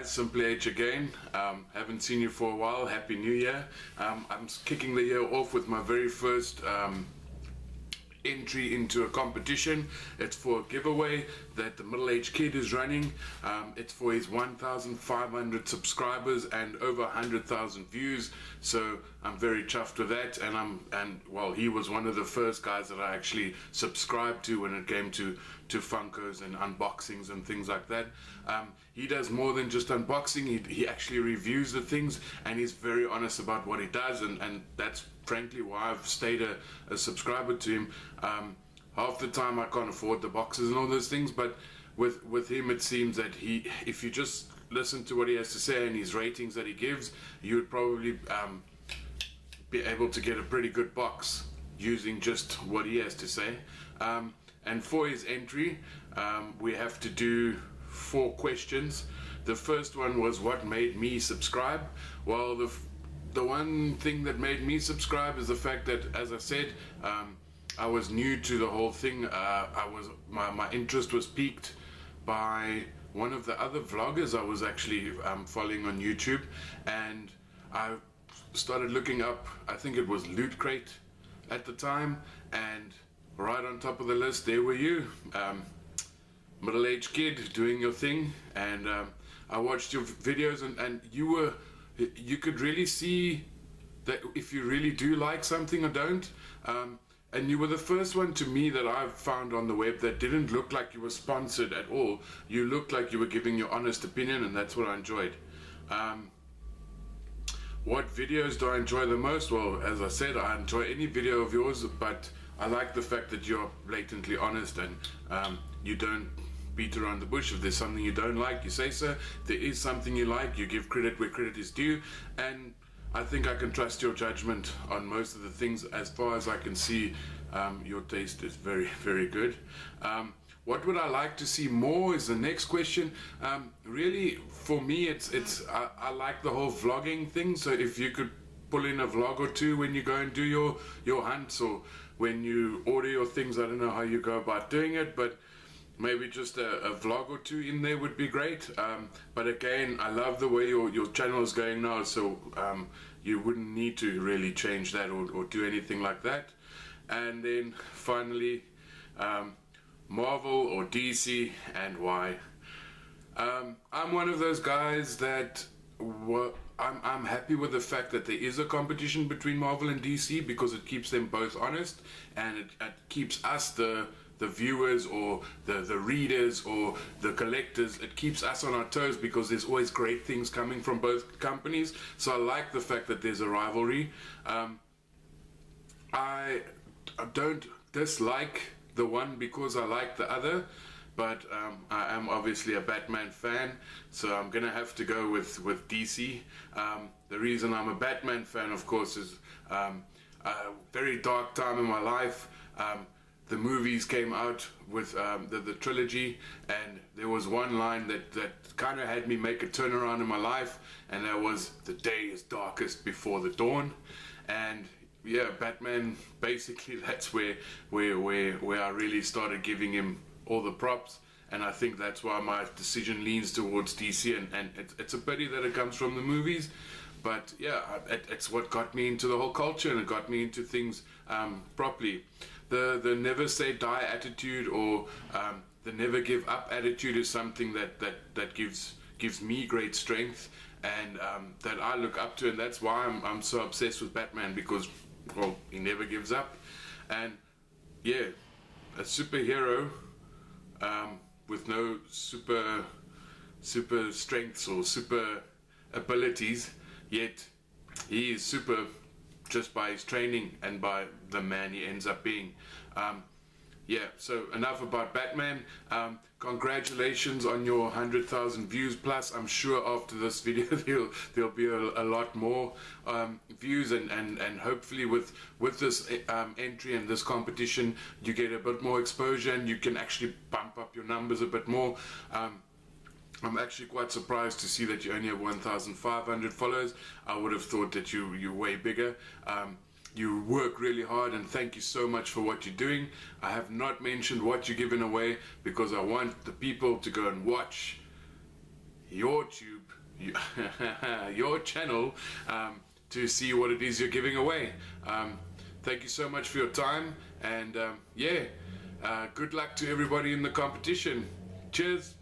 guys, Simply H again. Haven't seen you for a while. Happy New Year. I'm kicking the year off with my very first entry into a competition. It's for a giveaway that the Middle-Aged Kid is running. It's for his 1,500 subscribers and over 100,000 views, so I'm very chuffed with that. And well, he was one of the first guys that I actually subscribed to when it came to Funkos and unboxings and things like that. He does more than just unboxing. He actually reviews the things, and he's very honest about what he does, and that's frankly why I've stayed a subscriber to him. Half the time I can't afford the boxes and all those things, but with him it seems that if you just listen to what he has to say and his ratings that he gives, you would probably be able to get a pretty good box using just what he has to say. And for his entry, we have to do 4 questions. The first one was what made me subscribe. Well, the one thing that made me subscribe is the fact that, as I said, I was new to the whole thing. My interest was piqued by one of the other vloggers I was actually following on YouTube, and I started looking up, I think it was Loot Crate at the time, and right on top of the list there were you, Middle-Aged Kid, doing your thing. And I watched your videos, and you could really see that if you really do like something or don't. And you were the first one to me that I've found on the web that didn't look like you were sponsored at all. You looked like you were giving your honest opinion, and that's what I enjoyed. What videos do I enjoy the most? Well, as I said, I enjoy any video of yours, but I like the fact that you're blatantly honest, and you don't beat around the bush. If there's something you don't like, you say so. If there is something you like, you give credit where credit is due, and I think I can trust your judgment on most of the things. As far as I can see, your taste is very, very good. What would I like to see more is the next question. Really, for me, I like the whole vlogging thing. So if you could pull in a vlog or two when you go and do your hunts, or when you order your things. I don't know how you go about doing it, but maybe just a vlog or two in there would be great. But again, I love the way your channel is going now, so you wouldn't need to really change that or do anything like that. And then finally, Marvel or DC, and why. I'm one of those guys that I'm happy with the fact that there is a competition between Marvel and DC, because it keeps them both honest, and it keeps us, the viewers or the readers or the collectors, it keeps us on our toes, because there's always great things coming from both companies. So I like the fact that there's a rivalry. I don't dislike the one because I like the other, but I am obviously a Batman fan, so I'm gonna have to go with DC. The reason I'm a Batman fan, of course, is a very dark time in my life. The movies came out with the trilogy, and there was one line that kind of had me make a turnaround in my life, and that was, "The day is darkest before the dawn." And yeah, Batman, basically that's where I really started giving him all the props, and I think that's why my decision leans towards DC, and it's a pity that it comes from the movies, but yeah, it's what got me into the whole culture, and it got me into things properly. The never say die attitude, or the never give up attitude, is something that gives me great strength, and that I look up to, and that's why I'm so obsessed with Batman, because, well, he never gives up. And yeah, a superhero with no super strengths or super abilities, yet he is super just by his training and by the man he ends up being. Yeah, so enough about Batman. Congratulations on your 100,000 views plus. I'm sure after this video there'll be a lot more views, and hopefully with this entry and this competition, you get a bit more exposure, and you can actually bump up your numbers a bit more. I'm actually quite surprised to see that you only have 1,500 followers. I would have thought that you're way bigger. You work really hard, and thank you so much for what you're doing. I have not mentioned what you're giving away, because I want the people to go and watch your your channel, to see what it is you're giving away. Thank you so much for your time, and yeah, good luck to everybody in the competition. Cheers.